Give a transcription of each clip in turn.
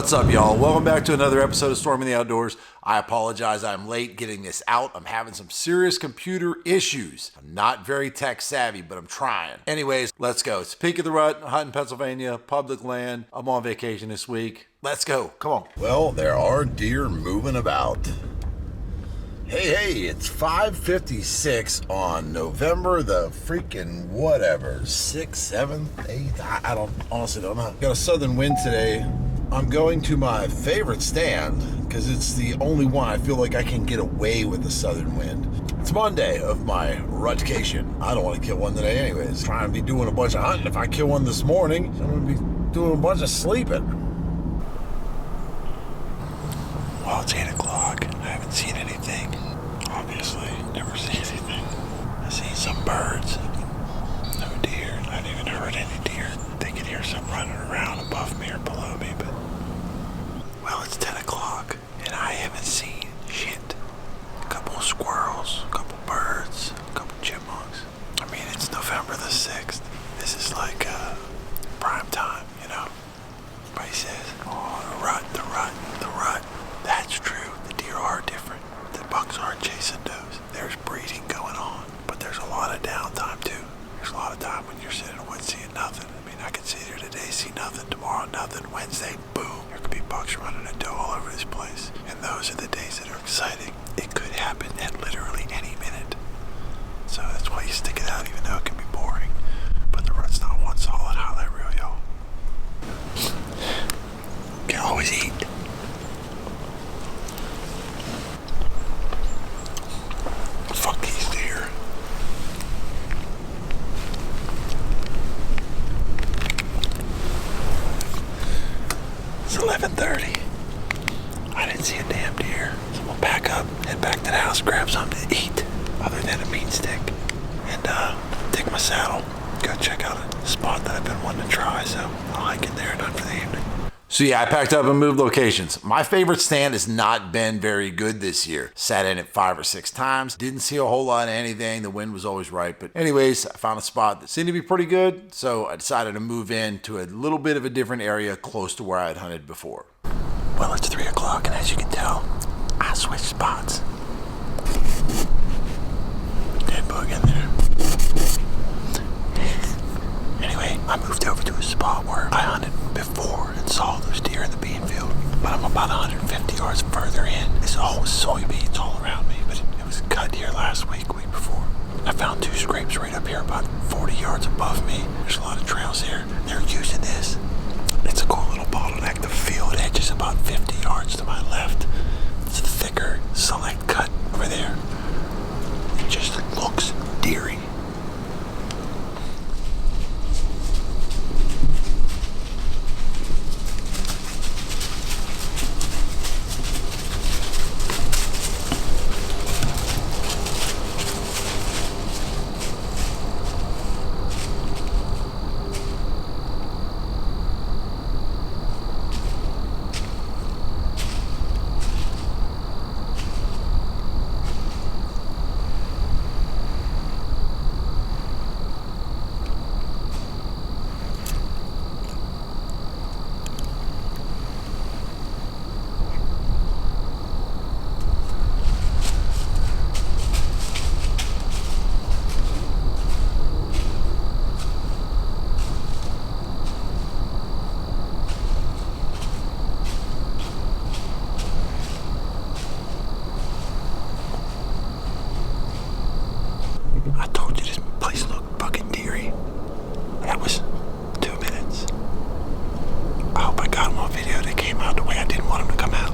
What's up, y'all? Welcome back to another episode of Storming the Outdoors. I apologize, I'm late getting this out. I'm having some serious computer issues. I'm not very tech savvy, but I'm trying. Anyways, let's go. It's Peak of the Rut, hunting Pennsylvania, public land. I'm on vacation this week. Let's go. Come on. Well, there are deer moving about. Hey, it's 5:56 on November the freaking whatever, 6th, 7th, 8th, I honestly don't know. Got a southern wind today. I'm going to my favorite stand because it's the only one I feel like I can get away with the southern wind. It's Monday of my rutcation. I don't want to kill one today anyways. Trying to be doing a bunch of hunting. If I kill one this morning, I'm going to be doing a bunch of sleeping. Well, it's 8 o'clock. I haven't seen anything. Obviously, never seen anything. I've seen some birds. No deer. I haven't even heard any deer. They can hear some running around above me or below me, but... Well, it's 10 o'clock, and I haven't seen shit. A couple of squirrels, a couple birds, a couple chipmunks. I mean, it's November the 6th. This is like prime time, you know? Everybody says, oh, the rut. That's true. The deer are different. The bucks aren't chasing does. There's breeding going on, but there's a lot of downtime too. There's a lot of time when you're sitting in the woods seeing nothing. I mean, I could sit here today, see nothing. Tomorrow, nothing. Wednesday, boom. There could be bucks running a doe all over this place. And those are the days that are exciting. It could happen at literally any minute. So that's why you stick it out, even though it can be boring. But the rut's not one solid highlight reel, y'all. Can always eat. Fuck these deer. It's 11:30. I didn't see a damn deer. So we'll pack up, head back to the house, grab something to eat other than a meat stick, and take my saddle, go check out a spot that I've been wanting to try, so I'll hike in there and done for the evening. So yeah, I packed up and moved locations. My favorite stand has not been very good this year. Sat in it 5 or 6 times. Didn't see a whole lot of anything. The wind was always right. But anyways, I found a spot that seemed to be pretty good. So I decided to move in to a little bit of a different area close to where I had hunted before. Well, it's 3 o'clock, and as you can tell, I switched spots. Dead bug in there. Anyway, I moved over to a spot where I hunted before and saw those deer in the bean field. But I'm about 150 yards further in. It's all soybeans all around me, but it was cut here last week before. I found 2 scrapes right up here about 40 yards above me. There's a lot of trails here. They're using this. It's a cool little bottleneck. The field edge is about 50 yards to my left. It's a thicker select cut over there. It just looks deery. I told you this place looked fucking deery. That was 2 minutes. I hope I got them on video. They came out the way I didn't want them to come out.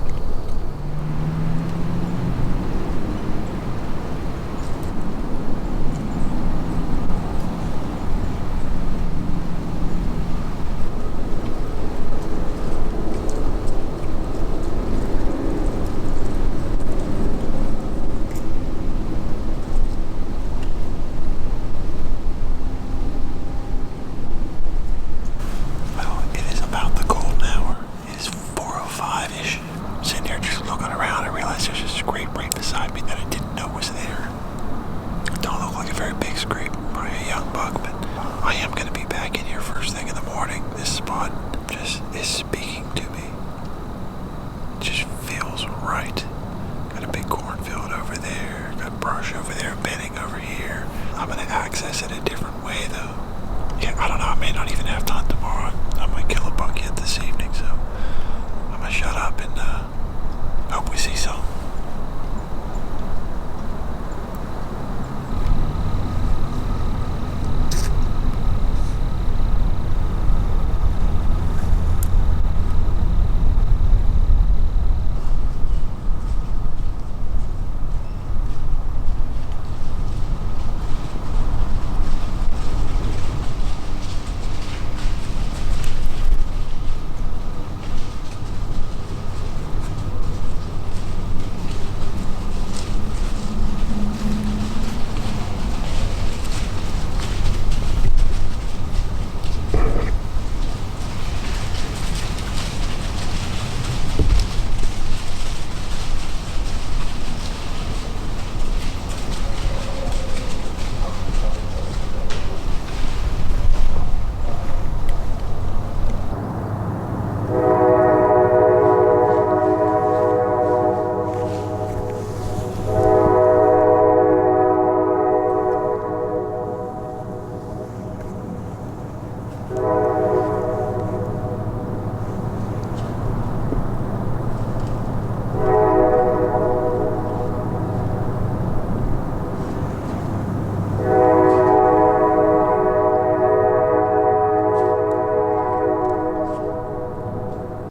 marsh over there, bedding over here. I'm gonna access it a different way though. Yeah, I don't know, I may not even have time tomorrow. I might kill a buck yet this evening, so I'm gonna shut up and hope we see some.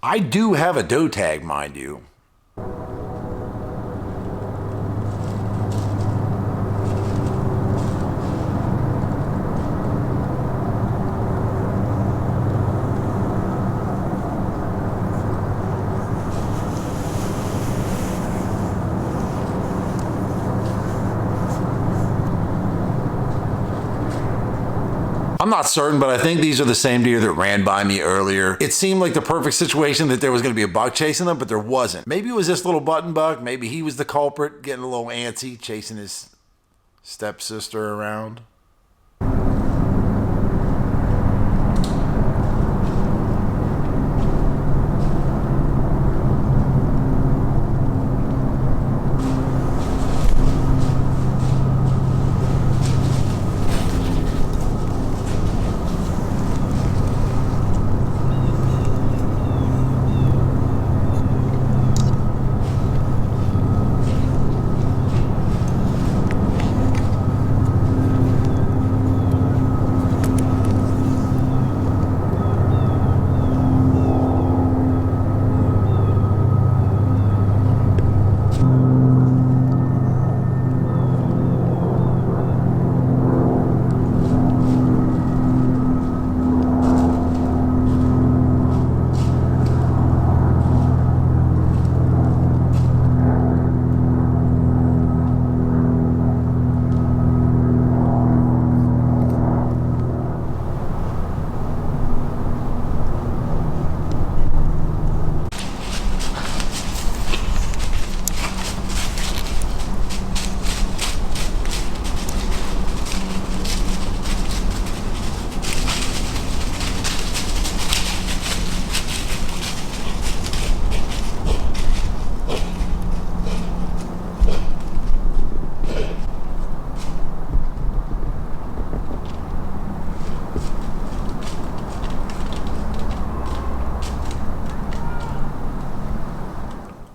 I do have a doe tag, mind you. I'm not certain, but I think these are the same deer that ran by me earlier. It seemed like the perfect situation that there was going to be a buck chasing them, but there wasn't. Maybe it was this little button buck. Maybe he was the culprit, getting a little antsy, chasing his stepsister around.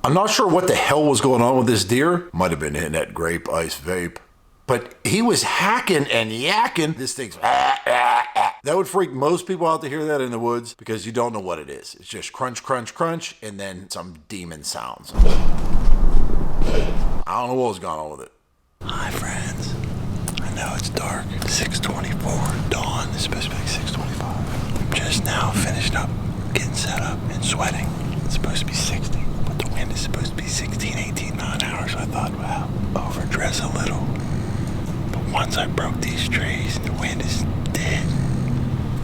I'm not sure what the hell was going on with this deer. Might have been hitting that grape ice vape. But he was hacking and yakking. This thing's That would freak most people out to hear that in the woods because you don't know what it is. It's just crunch, crunch, crunch, and then some demon sounds. I don't know what was going on with it. Hi friends. I know it's dark. 6:24. Dawn is supposed to be like 6:25. I'm just now finished up, getting set up and sweating. It's supposed to be 60. The wind is supposed to be 16, 18, 9 hours. I thought, wow, overdress a little. But once I broke these trees, the wind is dead.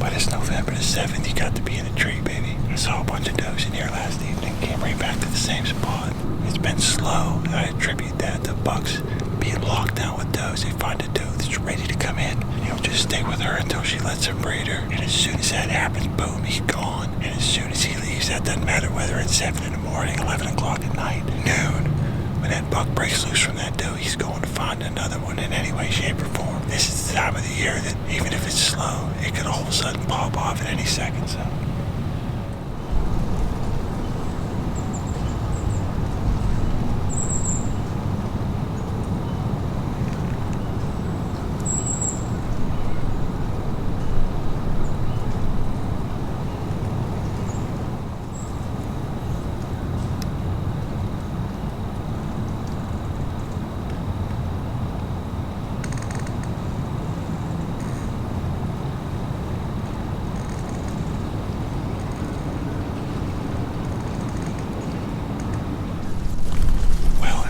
But it's November the 7th, you got to be in a tree, baby. I saw a bunch of does in here last evening, came right back to the same spot. It's been slow, and I attribute that to bucks being locked down with does. They find a doe that's ready to come in, and he'll just stay with her until she lets him breed her. And as soon as that happens, boom, he's gone. And as soon as he leaves, that doesn't matter whether it's 7 in the morning, 11 o'clock at night, noon. when that buck breaks loose from that doe, he's going to find another one in any way, shape, or form. This is the time of the year that even if it's slow, it could all of a sudden pop off at any second. So.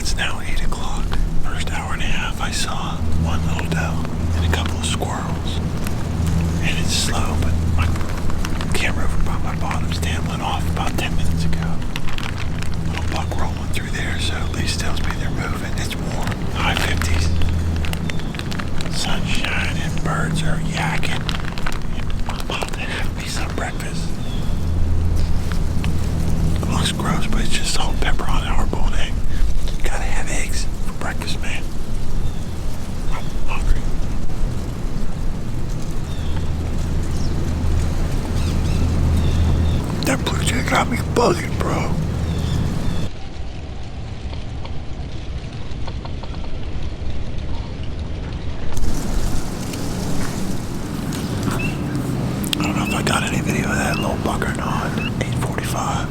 It's now 8 o'clock. First hour and a half, I saw one little doe and a couple of squirrels. And it's slow, but my camera over by my bottom stand went off about 10 minutes ago. Little buck rolling through there, so at least tells me they're moving. It's warm, high 50s. Sun's shining, birds are yakking. I'm about to have me some breakfast. It looks gross, but it's just salt, pepper on a hard-boiled egg. Gotta have eggs for breakfast, man. I'm hungry. That blue jay got me bugging, bro. I don't know if I got any video of that little buck or not. 8:45.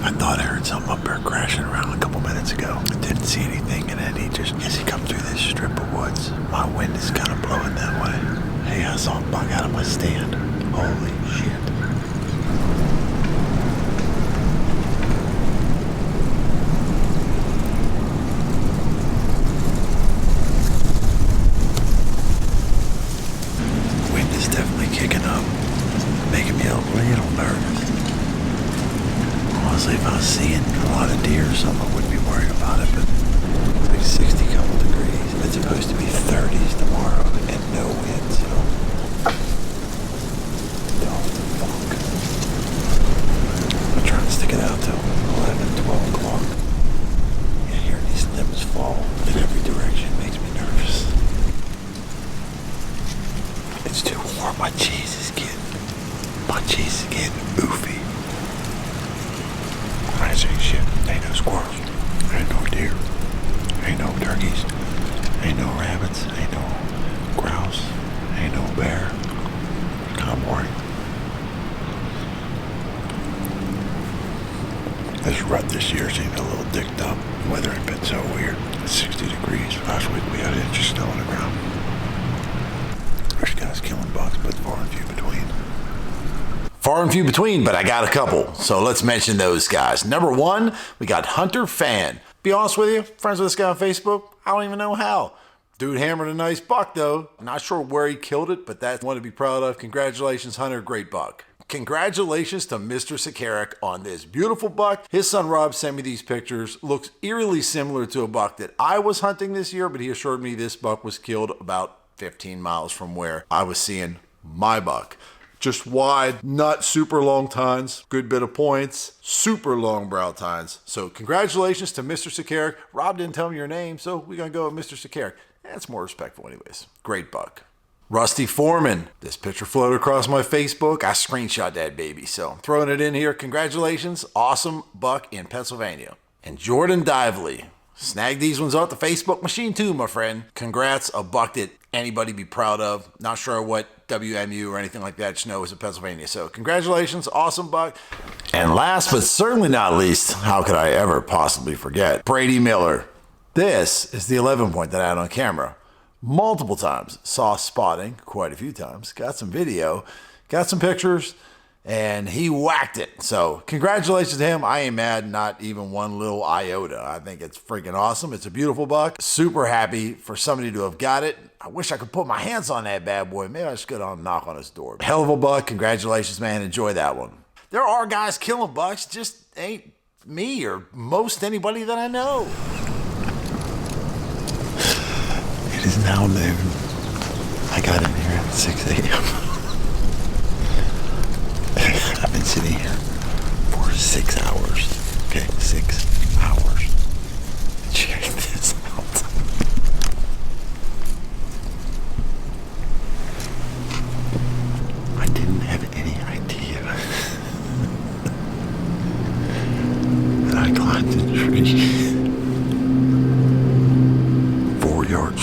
I thought I heard something up there crashing around a couple minutes ago. I didn't see anything, and then as he come through this strip of woods, my wind is kind of blowing that way. Hey, I saw a buck out of my stand. Holy shit. Wind is definitely kicking up, making me a little nervous. Honestly, if I was seeing a lot of deer or something, I wouldn't be worried about it, but it's like 60 couple degrees. It's supposed to be 30s tomorrow and no wind, so. Oh, fuck. I'm trying to stick it out till 11, 12 o'clock. Yeah, hearing these limbs fall in every direction makes me nervous. It's too warm. My cheese is getting oofy. I ain't saying shit. Ain't no squirrels. Ain't no deer. Ain't no turkeys. Ain't no rabbits. Ain't no grouse. Ain't no bear. I'm worried. This rut this year seemed a little dicked up. The weather had been so weird. It's 60 degrees. Last week we had an inch of snow on the ground. There's guys killing bucks, but far and few between. Far and few between, but I got a couple. So let's mention those guys. Number one, we got Hunter Fan. Be honest with you, friends with this guy on Facebook, I don't even know how. Dude hammered a nice buck though. Not sure where he killed it, but that's one to be proud of. Congratulations, Hunter, great buck. Congratulations to Mr. Sakarik on this beautiful buck. His son Rob sent me these pictures. Looks eerily similar to a buck that I was hunting this year, but he assured me this buck was killed about 15 miles from where I was seeing my buck. Just wide, not super long tines, good bit of points, super long brow tines. So congratulations to Mr. Sakarik. Rob didn't tell me your name, so we're gonna go with Mr. Sakarik. That's more respectful anyways. Great buck. Rusty Foreman. This picture floated across my Facebook. I screenshot that baby, so I'm throwing it in here. Congratulations, awesome buck in Pennsylvania. And Jordan Dively. Snag these ones off the Facebook machine too, my friend. Congrats, a buck that anybody be proud of. Not sure what WMU or anything like that, just know it's in Pennsylvania. So congratulations, awesome buck. And last but certainly not least, how could I ever possibly forget? Brady Miller. This is the 11 point that I had on camera. Multiple times, saw spotting quite a few times, got some video, got some pictures, and he whacked it. So congratulations to him. I ain't mad, not even one little iota. I think it's freaking awesome. It's a beautiful buck. Super happy for somebody to have got it. I wish I could put my hands on that bad boy. Maybe I should go down and knock on his door. Hell of a buck. Congratulations, man. Enjoy that one. There are guys killing bucks, just ain't me or most anybody that I know. It is now noon. I got in here at 6 a.m. I've been sitting here for 6 hours. Okay, 6 hours.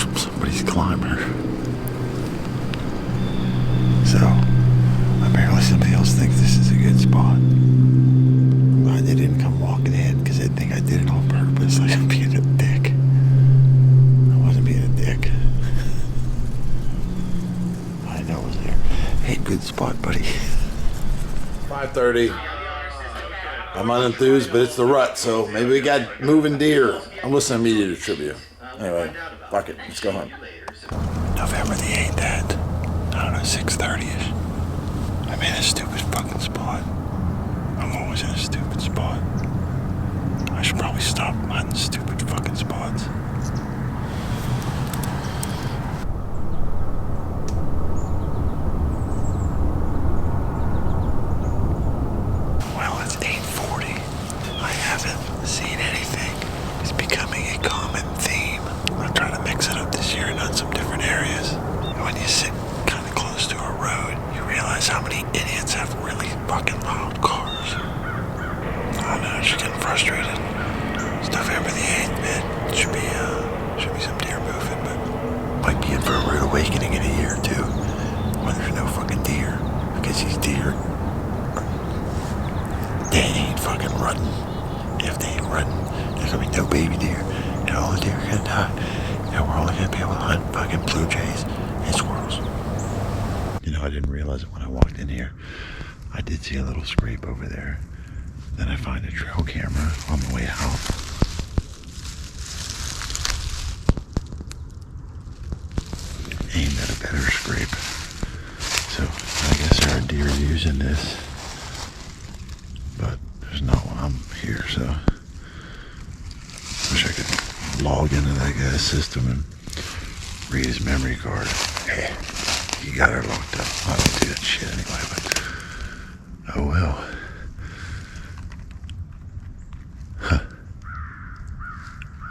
from somebody's climber. So apparently somebody else thinks this is a good spot. But they didn't come walking in because they think I did it on purpose. Like I'm being a dick. I wasn't being a dick. I know it was there. Hey, good spot, buddy. 5:30. I'm unenthused, but it's the rut, so maybe we got moving deer. I'm listening to Media Trivia. Anyway, fuck it. Let's go home. November the 8th at, I don't know, 6:30ish. I'm in a stupid fucking spot. I'm always in a stupid spot. I should probably stop hunting stupid fucking spots. Well, it's 8:40. I haven't seen anything. It's becoming a common theme. I'm trying to mix it up this year and hunt some different areas. And when you sit kind of close to a road, you realize how many idiots have really fucking loud cars. I know, I'm just getting frustrated. It's November the 8th, man. Should be some deer moving, but might be in for a rude awakening in a year or two when there's no fucking deer. Because these deer, they ain't fucking running. If they ain't running, there's gonna be no baby deer. And all the deer are gonna die. And we're only gonna be able to hunt fucking blue jays and squirrels. You know, I didn't realize it when I walked in here. I did see a little scrape over there. Then I find a trail camera on the way out. Aimed at a better scrape. So I guess there are deer using this. But there's not when I'm here, so wish I could log into that guy's system and read his memory card. Hey, you got her locked up. I don't do that shit anyway, but oh well.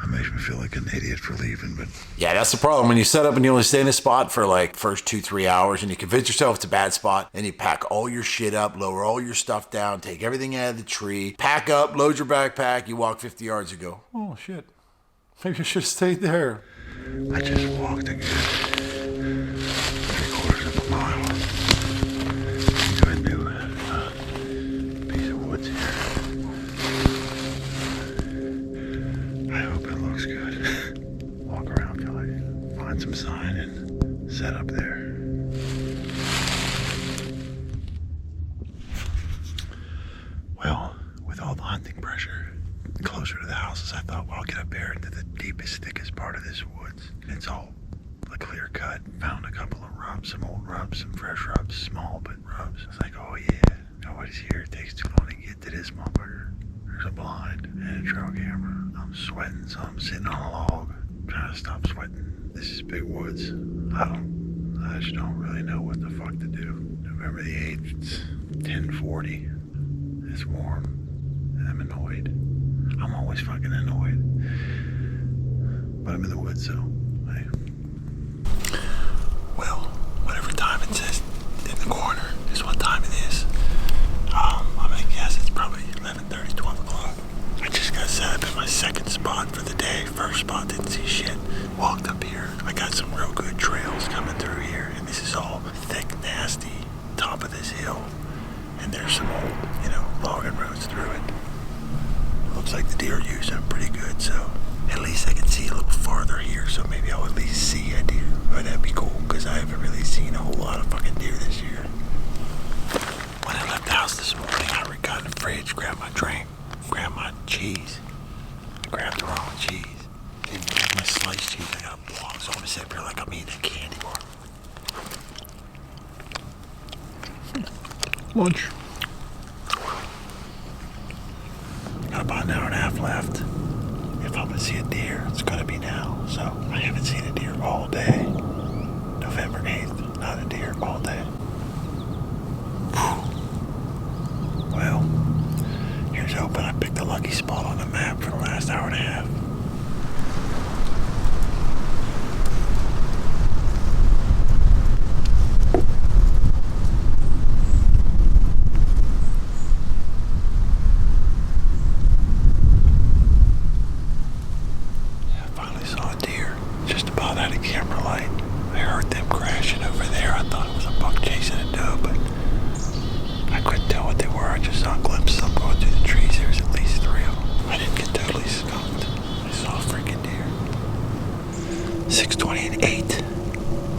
That makes me feel like an idiot for leaving, but yeah, that's the problem. When you set up and you only stay in a spot for like first 2-3 hours and you convince yourself it's a bad spot, and you pack all your shit up, lower all your stuff down, take everything out of the tree, pack up, load your backpack, you walk 50 yards and go, oh shit, maybe I should have stayed there. I just walked a good 3/4 of a mile into a new piece of woods here. I hope it looks good. Walk around till I find some sign and set up there. Well, with all the hunting pressure closer to the houses, I thought, well, I'll get up there into the deepest, thickest part of this woods. It's all a clear cut. Found a couple of rubs, some old rubs, some fresh rubs, small but rubs. It's like, oh yeah, nobody's here. It takes too long to get to this motherfucker. There's a blind and a trail camera. I'm sweating, so I'm sitting on a log, trying to stop sweating. This is big woods. I just don't really know what the fuck to do. November the 8th, it's 10:40. It's warm. I'm annoyed. I'm always fucking annoyed. But I'm in the woods, so hey. Well, whatever time it says in the corner is what time it is. I'm gonna guess it's probably 11:30, 12 o'clock. I just got set up in my second spot for the day. First spot, didn't see shit. Walked up here. I got some real good trails coming through here, and this is all thick, nasty top of this hill. And there's some old, logging roads through it. Looks like the deer are using them pretty good, so at least I can see a little farther here, so maybe I'll at least see a deer. Oh, that'd be cool, because I haven't really seen a whole lot of fucking deer this year. When I left the house this morning, I got in the fridge, grabbed my drink, grabbed my cheese. I grabbed the wrong cheese. Didn't grab my sliced cheese, I got a block, so I'm gonna sit here like I'm eating a candy bar. Lunch. Got about an hour and a half left. If I'm gonna see a deer, it's gonna be now. So I haven't seen a deer all day. November 8th, not a deer all day. Whew. Well, here's hoping I picked a lucky spot on the map for the last hour and a half. Just about had a camera light. I heard them crashing over there. I thought it was a buck chasing a doe, but I couldn't tell what they were. I just saw glimpses of them going through the trees. There was at least 3 of them. I didn't get totally skunked. I saw a freaking deer. 6:20 and 8.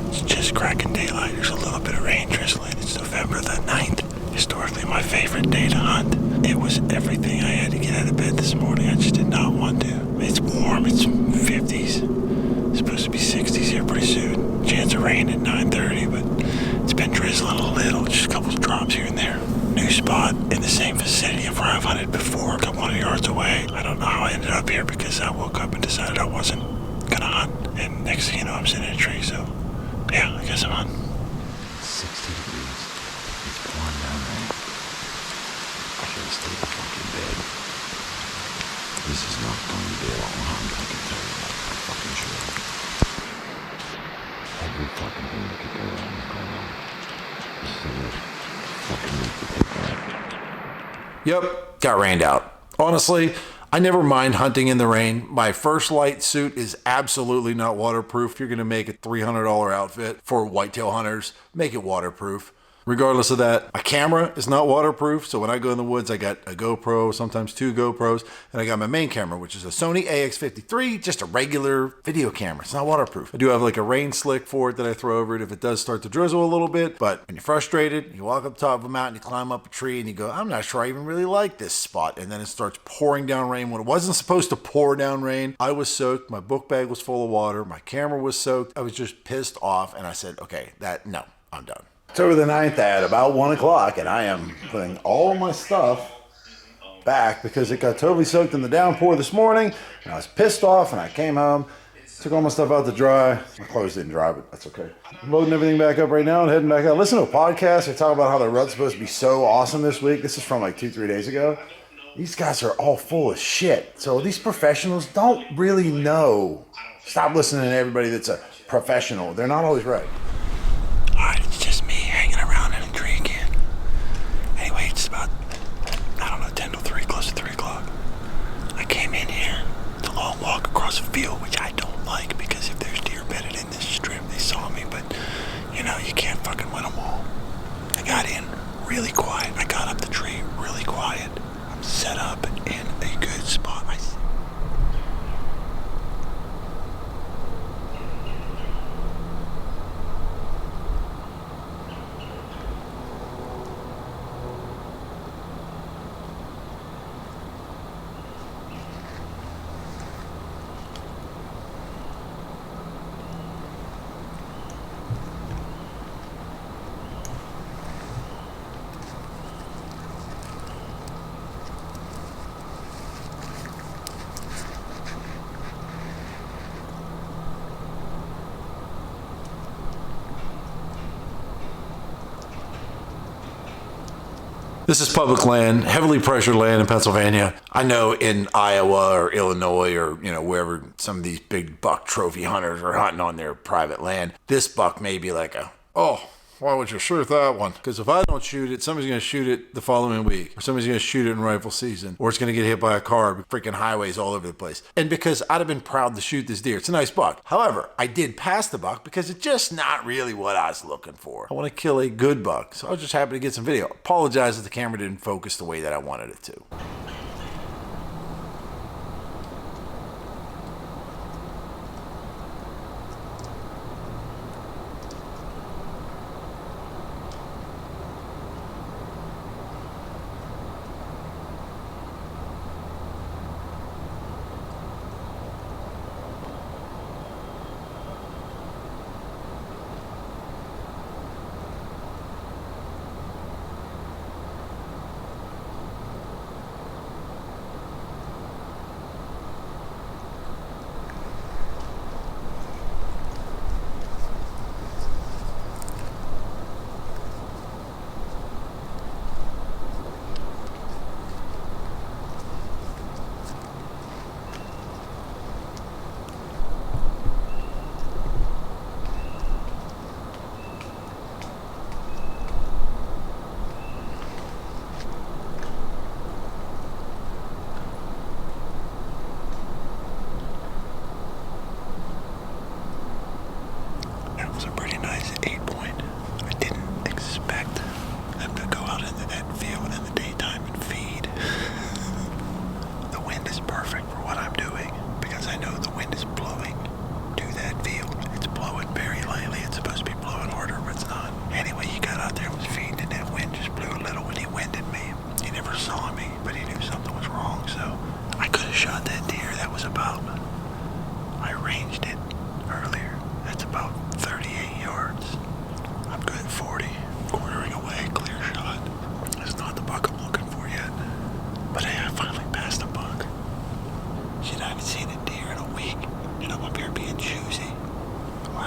It's just cracking daylight. There's a little bit of rain drizzling. It's November the 9th. Historically my favorite day to hunt. It was everything. I had to get out of bed this morning. I just did not want to. It's warm. It's 50s. It's supposed to be 60s here pretty soon. Chance of rain at 9:30, but it's been drizzling a little. Just a couple drops here and there. New spot in the same vicinity of where I've hunted before, a couple hundred yards away. I don't know how I ended up here because I woke up and decided I wasn't gonna hunt. And next thing you know, I'm sitting in a tree, so yeah, I guess I'm on. 60 degrees. It's pouring down rain. I should have stayed in fucking bed. This is not going to be a long hunt, I can tell you that. I'm fucking sure. Every fucking thing that could go wrong is going on. This is a good fucking week to take that. Yep, got rained out. Honestly, I never mind hunting in the rain. My First Light suit is absolutely not waterproof. If you're going to make a $300 outfit for whitetail hunters, make it waterproof. Regardless of that, my camera is not waterproof, so when I go in the woods, I got a GoPro, sometimes 2 GoPros, and I got my main camera, which is a Sony AX53, just a regular video camera. It's not waterproof. I do have like a rain slick for it that I throw over it if it does start to drizzle a little bit, but when you're frustrated, you walk up top of a mountain, you climb up a tree, and you go, I'm not sure I even really like this spot, and then it starts pouring down rain when it wasn't supposed to pour down rain. I was soaked, my book bag was full of water, my camera was soaked, I was just pissed off, and I said, okay, no, I'm done. October the 9th at about 1 o'clock, and I am putting all my stuff back because it got totally soaked in the downpour this morning, and I was pissed off, and I came home, took all my stuff out to dry. My clothes didn't dry, but that's okay. I'm loading everything back up right now and heading back out. Listen to a podcast. They talk about how the rut's supposed to be so awesome this week. This is from like 2-3 days ago. These guys are all full of shit. So these professionals don't really know. Stop listening to everybody that's a professional. They're not always right. All right, it's just me hanging around in a tree again. Anyway, it's about, 10 to 3, close to 3 o'clock. I came in here. It's a long walk across a field, which I don't like because if there's deer bedded in this strip, they saw me, but you can't fucking win them all. I got in really quiet. I got up the tree really quiet. I'm set up in a good spot. This is public land, heavily pressured land in Pennsylvania. I know in Iowa or Illinois or, wherever some of these big buck trophy hunters are hunting on their private land, this buck may be like why would you shoot that one? Because if I don't shoot it, somebody's going to shoot it the following week. Or somebody's going to shoot it in rifle season. Or it's going to get hit by a car, freaking highways all over the place. And because I'd have been proud to shoot this deer. It's a nice buck. However, I did pass the buck because it's just not really what I was looking for. I want to kill a good buck. So I was just happy to get some video. Apologize that the camera didn't focus the way that I wanted it to.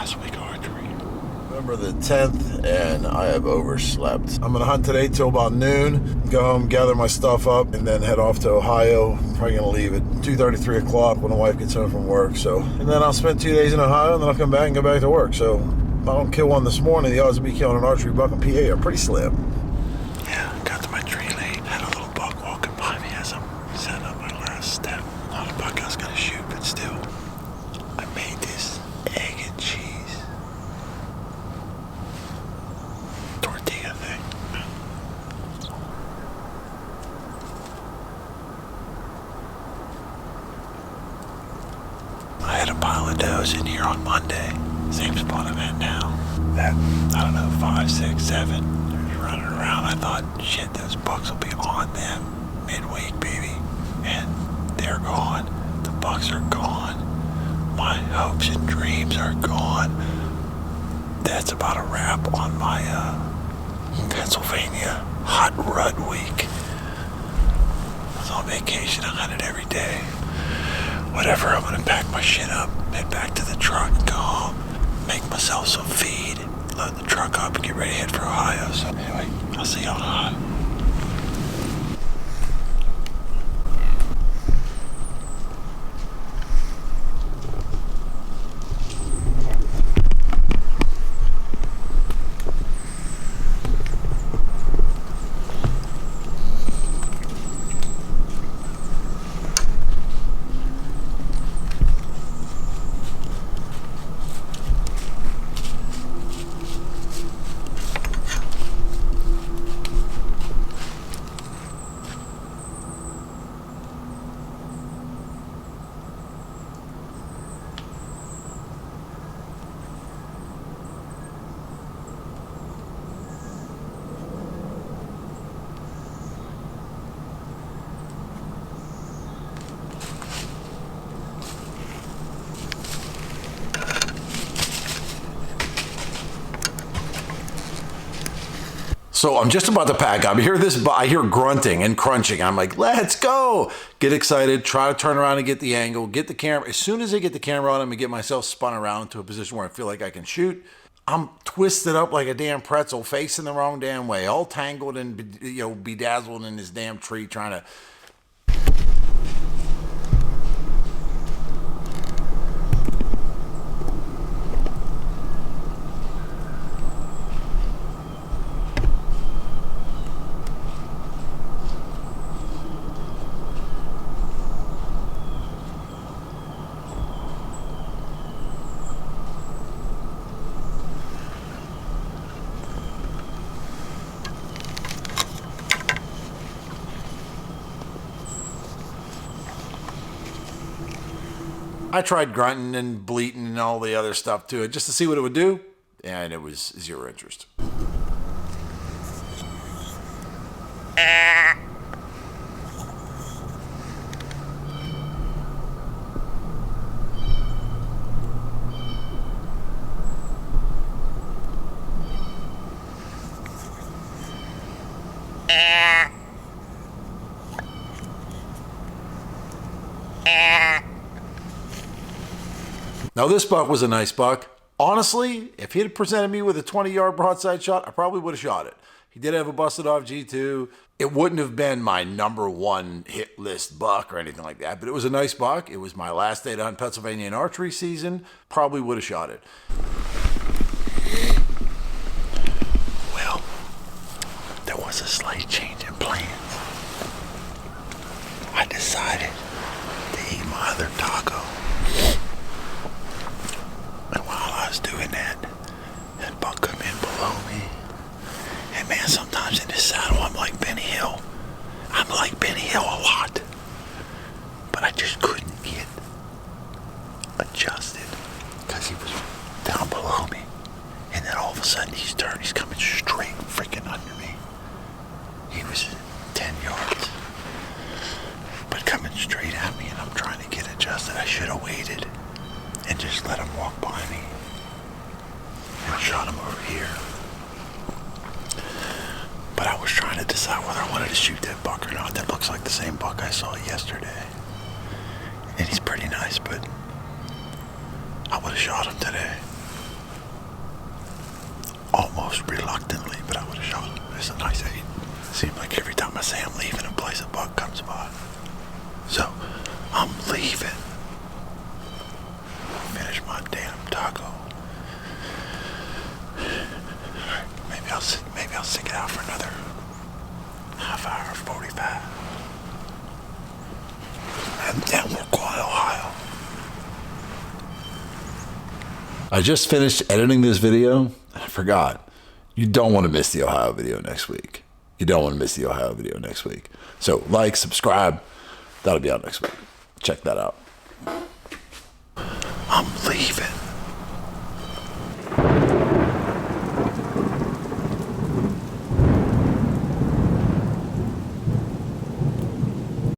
last week archery. November the 10th, and I have overslept. I'm gonna hunt today till about noon, go home, gather my stuff up, and then head off to Ohio. I'm probably gonna leave at 2:30, 3 o'clock when the wife gets home from work. So, and then I'll spend 2 days in Ohio, and then I'll come back and go back to work. So, if I don't kill one this morning, the odds of me killing an archery buck in PA are pretty slim. Yeah, got to my tree late. Had a little buck walking by me as I'm setting up my last step. Not a buck I was gonna shoot, but still. I made this egg and cheese tortilla thing. I had a pile of does in here on Monday. Same spot I'm at now. That, I don't know, 5, 6, 7. They're running around. I thought, shit, those bucks will be on them midweek, baby. And they're gone. The bucks are gone. My hopes and dreams are gone. That's about a wrap on my Pennsylvania hot rut week. I was on vacation. I hunted every day. Whatever, I'm gonna pack my shit up, head back to the truck, go home, make myself some feed, load the truck up, and get ready to head for Ohio. So anyway, I'll see y'all in Ohio. So I'm just about to pack up. I hear grunting and crunching. I'm like, let's go. Get excited, try to turn around and get the angle, get the camera. As soon as I get the camera on him and get myself spun around into a position where I feel like I can shoot, I'm twisted up like a damn pretzel, facing the wrong damn way, all tangled and bedazzled in this damn tree trying to... I tried grunting and bleating and all the other stuff to it just to see what it would do, and it was zero interest. Now this buck was a nice buck. Honestly, if he had presented me with a 20-yard broadside shot, I probably would have shot it. He did have a busted off G2. It wouldn't have been my #1 hit list buck or anything like that, but it was a nice buck. It was my last day to hunt Pennsylvania in archery season. Probably would have shot it. Well, there was a slight change in plans. I decided to eat my other taco. And while I was doing that, that buck come in below me. And man, sometimes in this saddle, I'm like Benny Hill. I'm like Benny Hill a lot. But I just couldn't get adjusted because he was down below me. And then all of a sudden he's turned, he's coming straight freaking under me. He was 10 yards. But coming straight at me, and I'm trying to get adjusted. I should have waited and just let him walk by me and shot him over here. But I was trying to decide whether I wanted to shoot that buck or not. That looks like the same buck I saw yesterday. And he's pretty nice, but I would have shot him today. almost reluctantly, but I would have shot him. It's a nice 8. Seems like every time I say I'm leaving a place, a buck comes by. So, I'm leaving. Finish my damn taco. Alright, maybe I'll stick it out for another half hour, 45. And then we're going to Ohio. I just finished editing this video. I forgot. You don't want to miss the Ohio video next week. You don't want to miss the Ohio video next week. So like, subscribe. That'll be out next week. Check that out. I'm leaving.